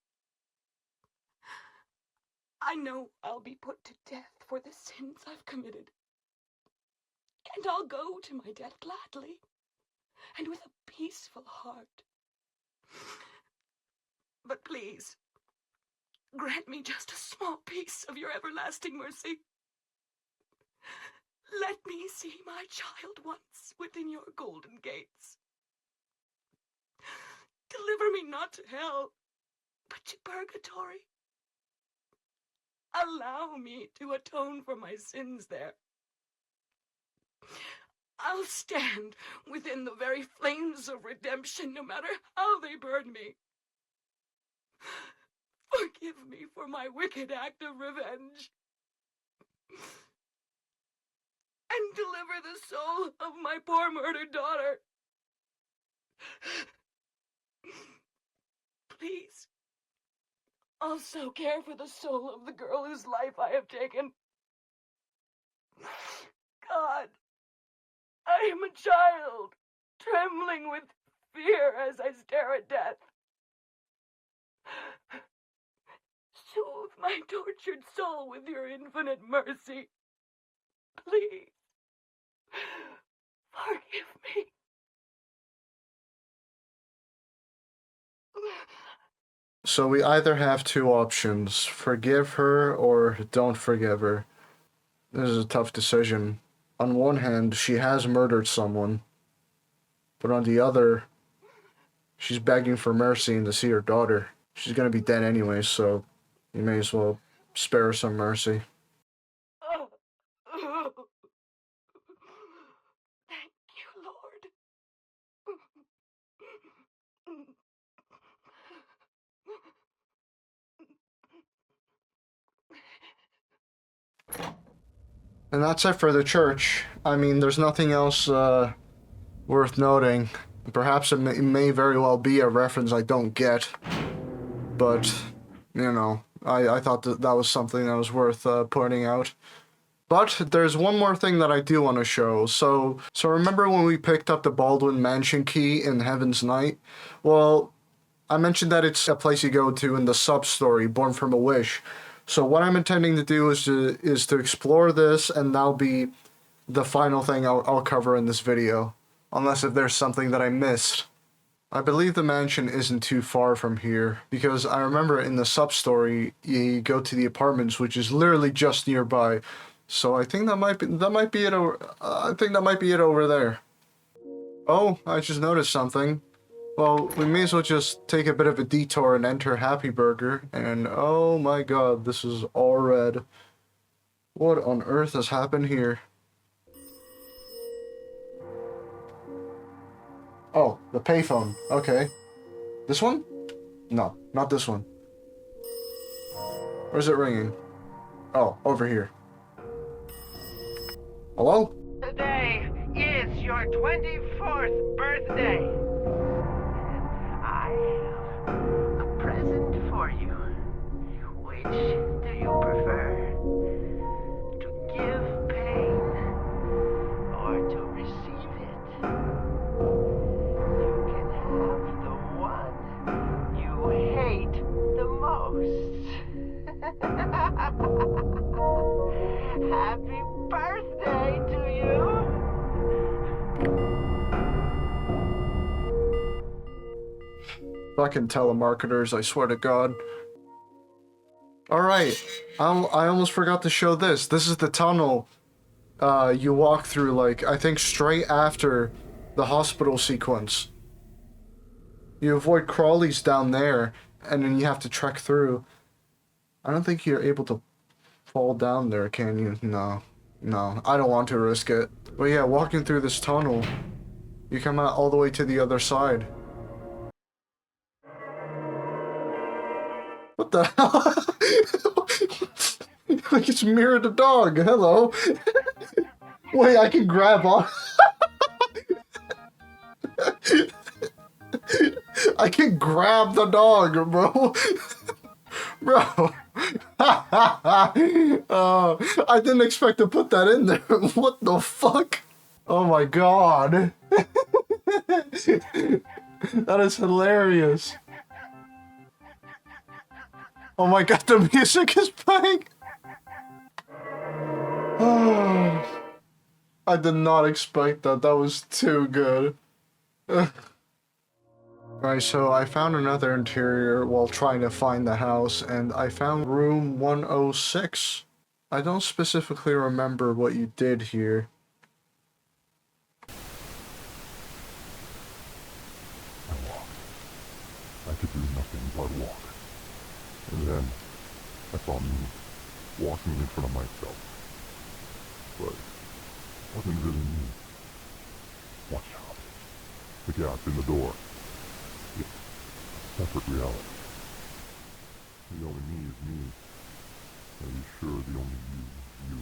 Speaker 8: I know I'll be put to death for the sins I've committed. And I'll go to my death gladly, and with a peaceful heart. But please, grant me just a small piece of your everlasting mercy. Let me see my child once within your golden gates. Deliver me not to hell, but to purgatory. Allow me to atone for my sins there. I'll stand within the very flames of redemption, no matter how they burn me. Forgive me for my wicked act of revenge. And deliver the soul of my poor murdered daughter. Please, also care for the soul of the girl whose life I have taken. God, I am a child, trembling with fear as I stare at death. Soothe my tortured soul with your infinite mercy. Please, forgive me.
Speaker 1: So we either have two options, forgive her or don't forgive her. This is a tough decision. On one hand, she has murdered someone, but on the other, she's begging for mercy and to see her daughter. She's gonna be dead anyway, so you may as well spare her some mercy.
Speaker 8: Thank you, Lord.
Speaker 1: And that's it for the church. I mean, there's nothing else worth noting. Perhaps it may very well be a reference I don't get. But, you know, I thought that was something that was worth pointing out. But there's one more thing that I do want to show. So remember when we picked up the Baldwin Mansion key in Heaven's Night? Well, I mentioned that it's a place you go to in the sub-story, Born from a Wish. So what I'm intending to do is to explore this, and that'll be the final thing I'll cover in this video. Unless if there's something that I missed. I believe the mansion isn't too far from here, because I remember in the sub-story, you go to the apartments, which is literally just nearby. So I think that might be it over there. Oh, I just noticed something. Well, we may as well just take a bit of a detour and enter Happy Burger, and oh my god, this is all red. What on earth has happened here? Oh, the payphone. Okay. This one? No, not this one. Where's it ringing? Oh, over here. Hello?
Speaker 9: Today is your 24th birthday. I have a present for you. Which do you prefer? To give pain or to receive it? You can have the one you hate the most. Happy birthday to you!
Speaker 1: Fucking telemarketers, I swear to God. Alright, I almost forgot to show this. This is the tunnel you walk through, like, I think straight after the hospital sequence. You avoid crawlies down there, and then you have to trek through. I don't think you're able to fall down there, can you? No, I don't want to risk it. But yeah, walking through this tunnel, you come out all the way to the other side. What the hell? Like it's Mirror the dog. Hello. Wait, I can grab on. I can grab the dog, bro. Bro. Oh, I didn't expect to put that in there. What the fuck? Oh my god. That is hilarious. Oh my god, the music is playing. Oh, I did not expect that. That was too good. Alright, so I found another interior while trying to find the house, and I found room 106. I don't specifically remember what you did here.
Speaker 10: I walked. I could do nothing but walk. And then I saw me walking in front of myself. But it wasn't really me. Watch out. The gap in the door. It's a separate reality. The only me is me. Are you sure the only you is you?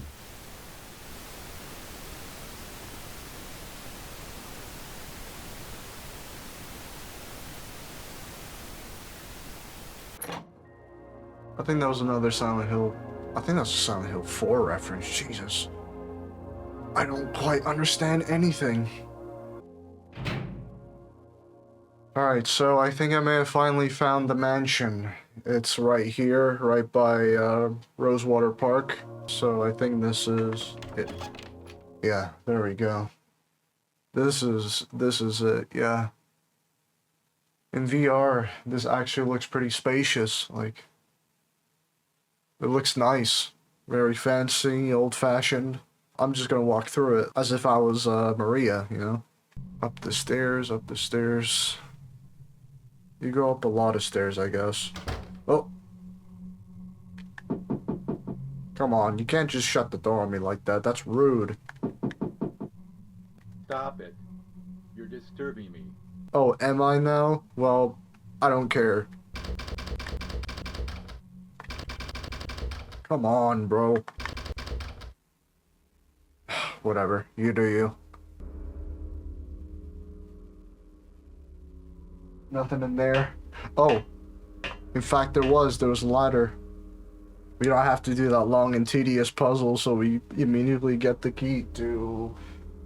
Speaker 1: I think that was another Silent Hill. I think that's a Silent Hill 4 reference. Jesus. I don't quite understand anything. Alright, so I think I may have finally found the mansion. It's right here, right by Rosewater Park. So I think this is it. Yeah, there we go. This is it, yeah. In VR, this actually looks pretty spacious, like... It looks nice. Very fancy, old-fashioned. I'm just gonna walk through it as if I was Maria, you know? Up the stairs, up the stairs. You go up a lot of stairs, I guess. Oh. Come on, you can't just shut the door on me like that. That's rude.
Speaker 11: Stop it. You're disturbing me.
Speaker 1: Oh, am I now? Well, I don't care. Come on, bro. Whatever. You do you. Nothing in there. Oh. In fact, there was a ladder. We don't have to do that long and tedious puzzle, so we immediately get the key to...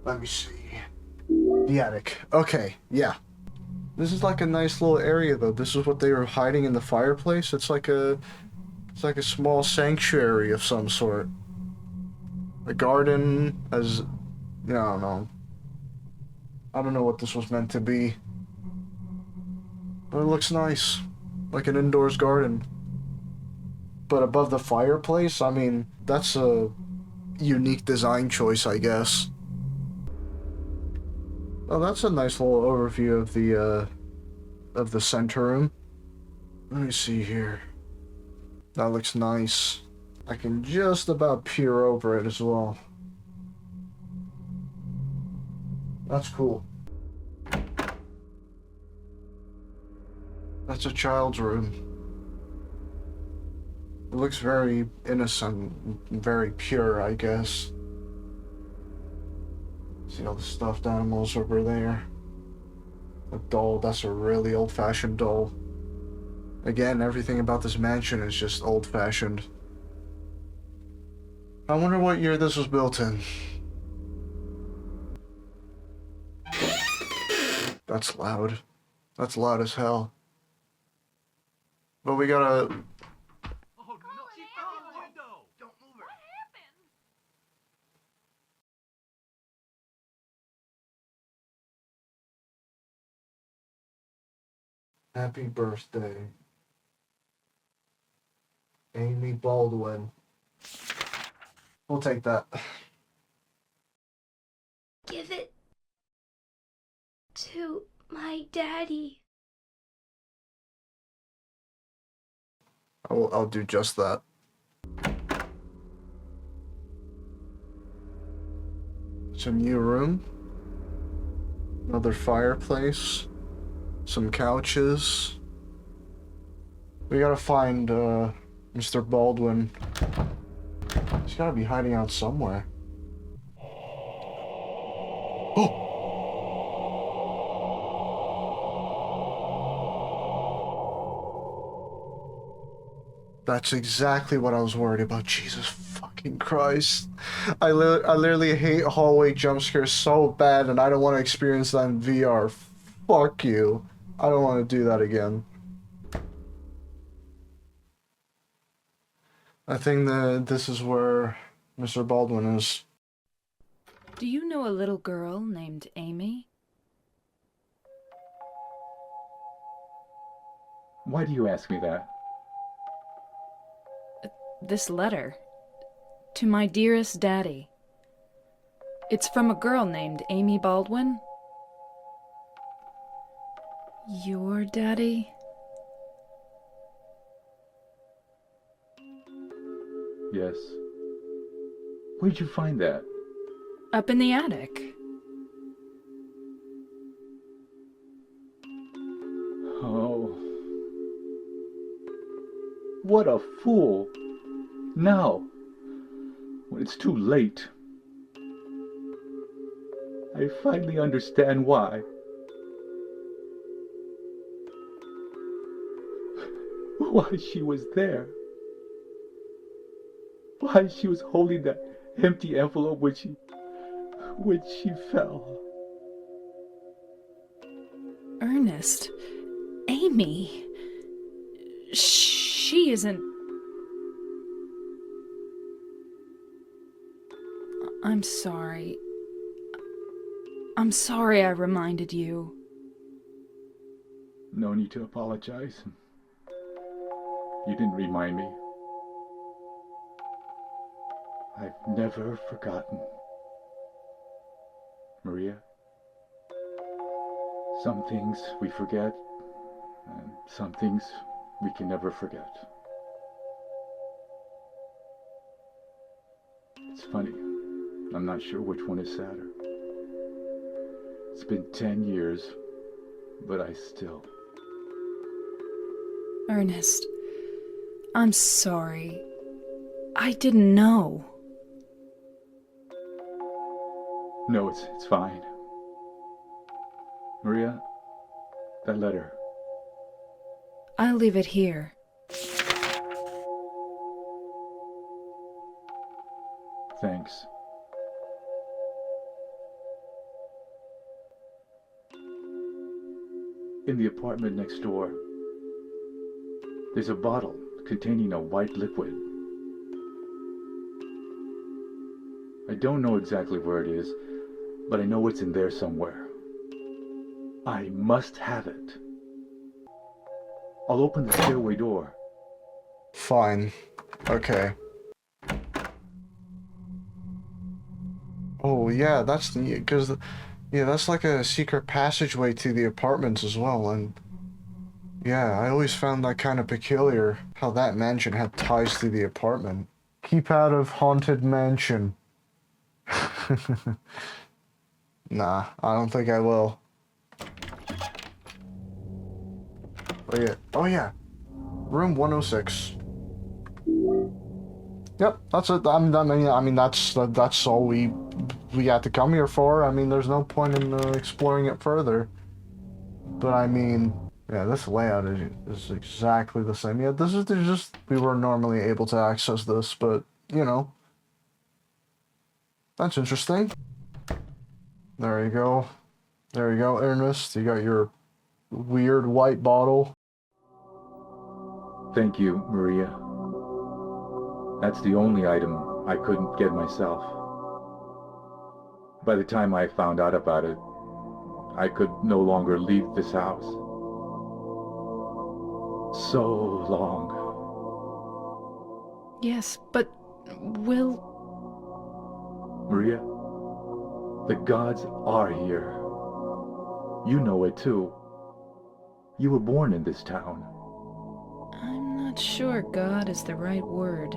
Speaker 1: Let me see. The attic. Okay, yeah. This is like a nice little area, though. This is what they were hiding in the fireplace. It's like a small sanctuary of some sort. A garden, as... I don't know. I don't know what this was meant to be. But it looks nice. Like an indoors garden. But above the fireplace, I mean, that's a unique design choice, I guess. Oh, that's a nice little overview of the center room. Let me see here. That looks nice. I can just about peer over it as well. That's cool. That's a child's room. It looks very innocent, very pure, I guess. See all the stuffed animals over there. A doll, that's a really old-fashioned doll. Again, everything about this mansion is just old-fashioned. I wonder what year this was built in. That's loud. That's loud as hell. But we gotta... Happy birthday, Amy Baldwin. We'll take that.
Speaker 6: Give it to my daddy.
Speaker 1: I'll do just that. It's a new room. Another fireplace. Some couches. We gotta find, Mr. Baldwin. He's gotta be hiding out somewhere. Oh! That's exactly what I was worried about. Jesus fucking Christ. I literally hate hallway jump scares so bad, and I don't want to experience that in VR. Fuck you. I don't want to do that again. I think that this is where Mr. Baldwin is.
Speaker 6: Do you know a little girl named Amy?
Speaker 11: Why do you ask me that?
Speaker 6: This letter. To my dearest daddy. It's from a girl named Amy Baldwin. Your daddy?
Speaker 11: Yes. Where'd you find that?
Speaker 6: Up in the attic.
Speaker 11: Oh. What a fool. Now, when it's too late, I finally understand why. Why she was there. Why she was holding that empty envelope when she fell.
Speaker 6: Ernest. Amy. She isn't... I'm sorry. I'm sorry I reminded you.
Speaker 11: No need to apologize. You didn't remind me. I've never forgotten. Maria, some things we forget, and some things we can never forget. It's funny, I'm not sure which one is sadder. It's been 10 years, but I still...
Speaker 6: Ernest, I'm sorry. I didn't know.
Speaker 11: No, it's fine. Maria, that letter.
Speaker 6: I'll leave it here.
Speaker 11: Thanks. In the apartment next door, there's a bottle containing a white liquid. I don't know exactly where it is, but I know it's in there somewhere. I must have it. I'll open the stairway door.
Speaker 1: Fine. Okay. Oh, yeah, that's the... because... yeah, that's like a secret passageway to the apartments as well, and... yeah, I always found that kind of peculiar, how that mansion had ties to the apartment. Keep out of haunted mansion. Nah, I don't think I will. Oh yeah. Room 106. Yep, that's it. I mean, that's all we had to come here for. I mean, there's no point in exploring it further. But I mean, yeah, this layout is exactly the same. Yeah, this is just we were normally able to access this, but you know, that's interesting. There you go. There you go, Ernest. You got your weird white bottle.
Speaker 11: Thank you, Maria. That's the only item I couldn't get myself. By the time I found out about it, I could no longer leave this house. So long.
Speaker 6: Yes, but will...
Speaker 11: Maria, the gods are here. You know it too. You were born in this town.
Speaker 6: I'm not sure God is the right word.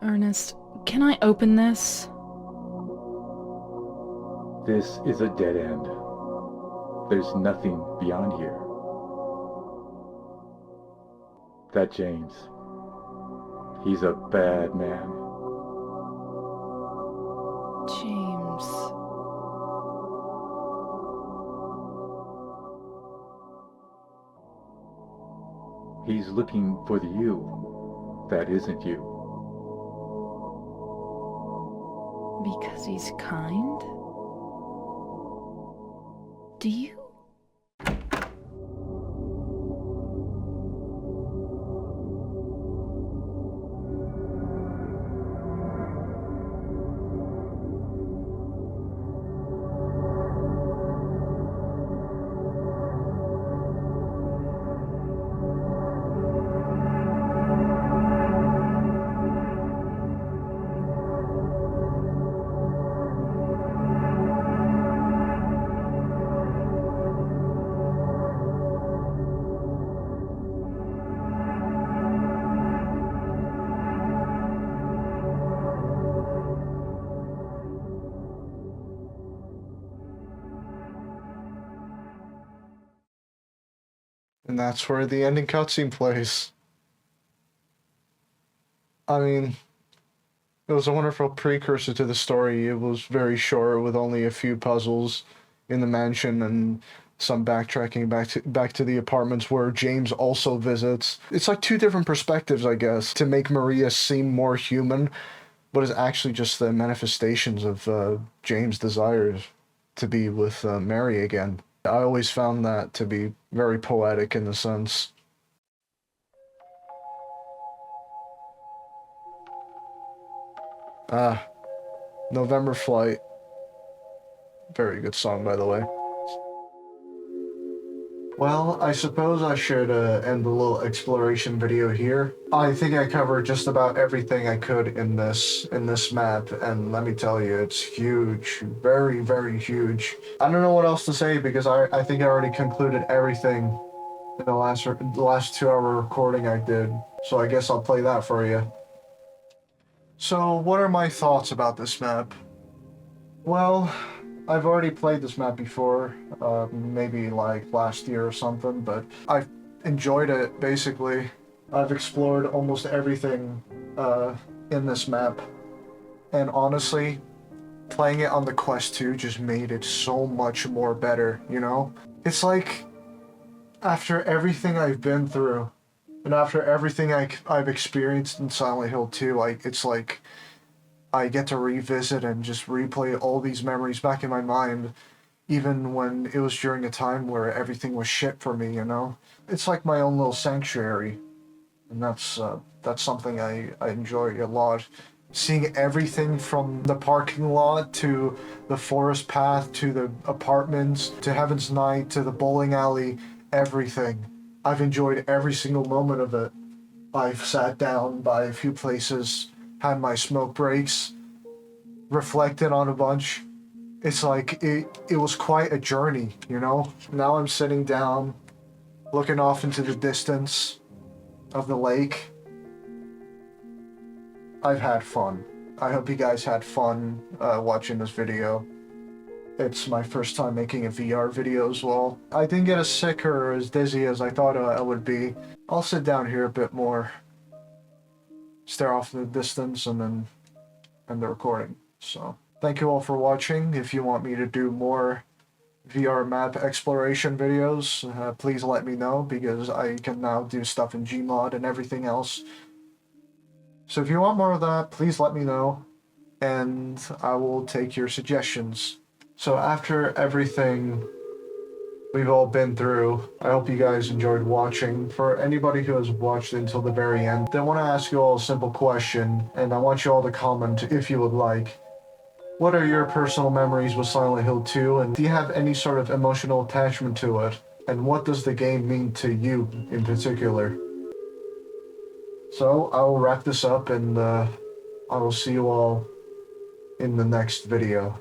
Speaker 6: Ernest, can I open this?
Speaker 11: This is a dead end. there's nothing beyond here. That James, he's a bad man.
Speaker 6: James.
Speaker 11: He's looking for the you that isn't you.
Speaker 6: Because he's kind? Do you?
Speaker 1: And that's where the ending cutscene plays. I mean, it was a wonderful precursor to the story. It was very short, with only a few puzzles in the mansion and some backtracking back to the apartments where James also visits. It's like two different perspectives, I guess, to make Maria seem more human, but is actually just the manifestations of James' desires to be with Mary again. I always found that to be very poetic in the sense. November Flight. Very good song, by the way. Well, I suppose I should end the little exploration video here. I think I covered just about everything I could in this map, and let me tell you, it's huge. Very, very huge. I don't know what else to say because I think I already concluded everything in the last 2-hour recording I did. So I guess I'll play that for you. So, what are my thoughts about this map? Well, I've already played this map before, maybe like last year or something, but I've enjoyed it, basically. I've explored almost everything in this map, and honestly, playing it on the Quest 2 just made it so much more better, you know? It's like, after everything I've been through, and after everything I've experienced in Silent Hill 2, it's like I get to revisit and just replay all these memories back in my mind, even when it was during a time where everything was shit for me, you know? It's like my own little sanctuary, and that's something I enjoy a lot. Seeing everything from the parking lot to the forest path to the apartments to Heaven's Night to the bowling alley, everything. I've enjoyed every single moment of it. I've sat down by a few places, had my smoke breaks, reflected on a bunch. It's like, it was quite a journey, you know? Now I'm sitting down, looking off into the distance of the lake. I've had fun. I hope you guys had fun watching this video. It's my first time making a VR video as well. I didn't get as sick or as dizzy as I thought I would be. I'll sit down here a bit more, stare off in the distance, and then end the recording. So, thank you all for watching. If you want me to do more VR map exploration videos, please let me know, because I can now do stuff in Gmod and everything else. So if you want more of that, please let me know, and I will take your suggestions. So after everything we've all been through, I hope you guys enjoyed watching. For anybody who has watched until the very end, I want to ask you all a simple question, and I want you all to comment if you would like. What are your personal memories with Silent Hill 2, and do you have any sort of emotional attachment to it? And what does the game mean to you in particular? So, I will wrap this up, and I will see you all in the next video.